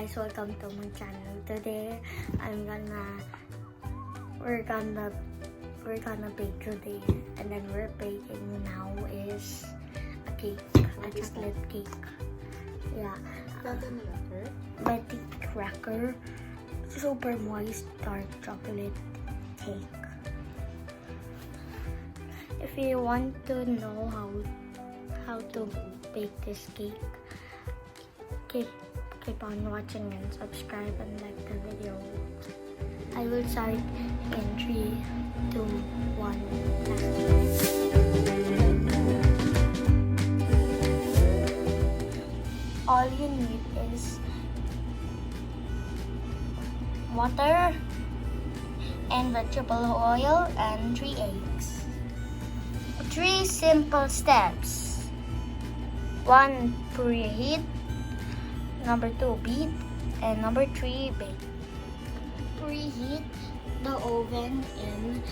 guys, welcome to my channel. Today we're gonna bake today, and then we're baking now is a cake, a chocolate cake. Yeah. Betty Crocker super moist dark chocolate cake. If you want to know how to bake this cake, keep on watching and subscribe and like the video. I will start in 3, 2, 1. All you need is water and vegetable oil and 3 eggs. 3 simple steps. 1, preheat. Number 2, beat. And number 3, bake. Preheat the oven in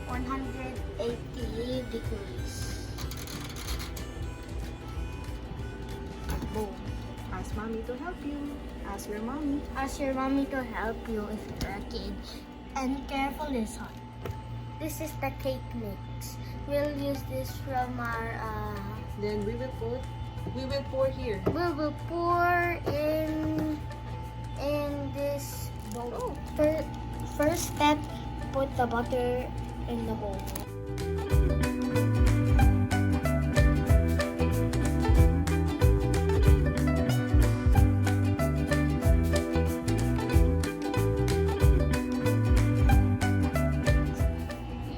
180 degrees. Boom. Ask mommy to help you. Ask your mommy. Ask your mommy to help you if you're a kid. And careful this one. This is the cake mix. We'll use this from our Then we will pour here. we will pour in this bowl. Oh. First step, put the butter in the bowl.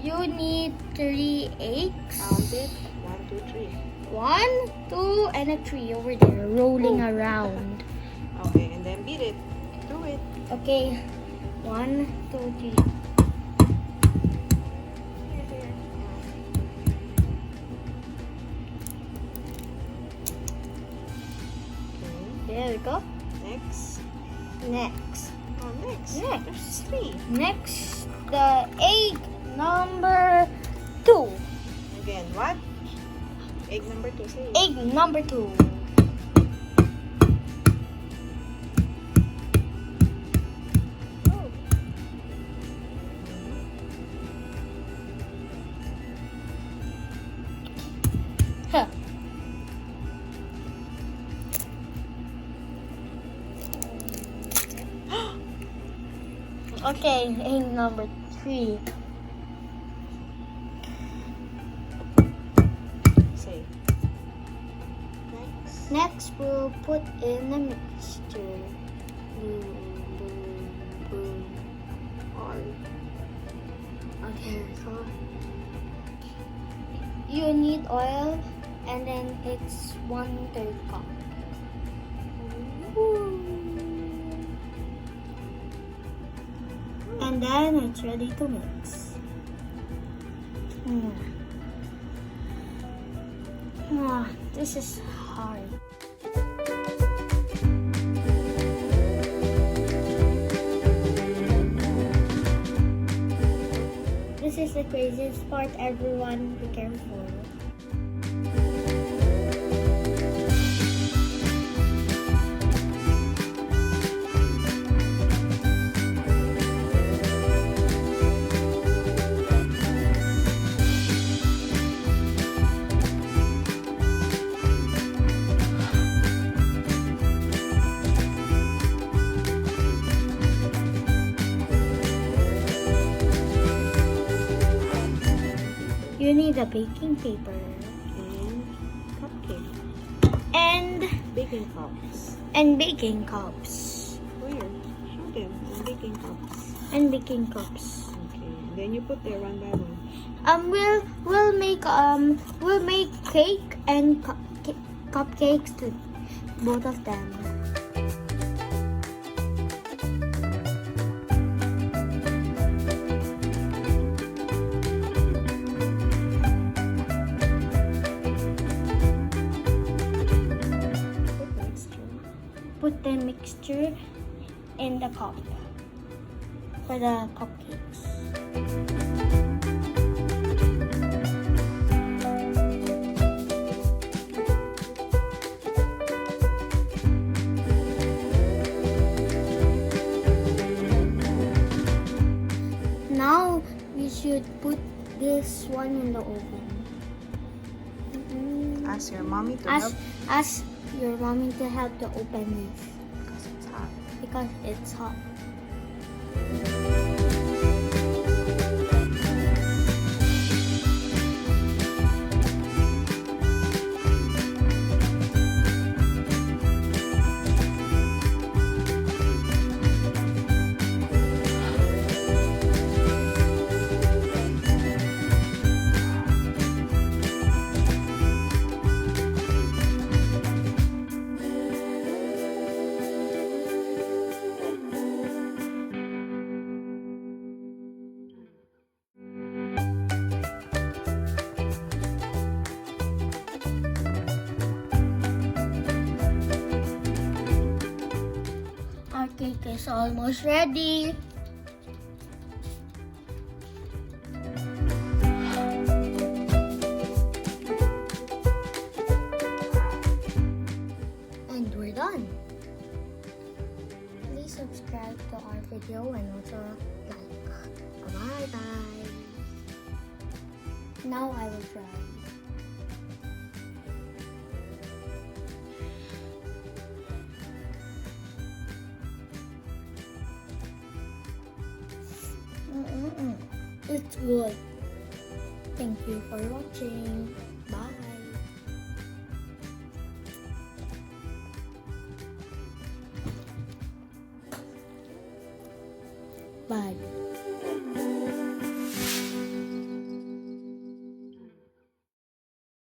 You need 3 eggs. Count it. 1, 2, 3. 1, 2, and a 3 over there, rolling around. Okay, and then beat it. Do it. Okay, 1, 2, 3. There we go. Next. Next. Oh, next. Next. There's 3. Next, the egg number 2. Again, what? Egg number 2. Say it. Egg number 2. Oh. Huh. Okay, egg number 3. Say. Next. Next, we'll put in the mixture. Boom, boom, boom. All. Okay, so you need oil, and then it's 1/3 cup. And then it's ready to mix. This is hard. This is the craziest part, everyone. Be careful. You need a baking paper And cupcake. and Baking cups. baking cups Where? Show them. And baking cups. and baking cups. Okay. Then you put there one by one. We'll make cake and cupcakes too, both of them. Put the mixture in the cup for the cupcakes. this one in the oven. Ask your mommy to help Ask your mommy to help to open this because it's hot. because it's hot. Our cake is almost ready. And we're done. Please subscribe to our video and also like. Bye guys. Now I will try. It's good. Thank you for watching. Bye. Bye.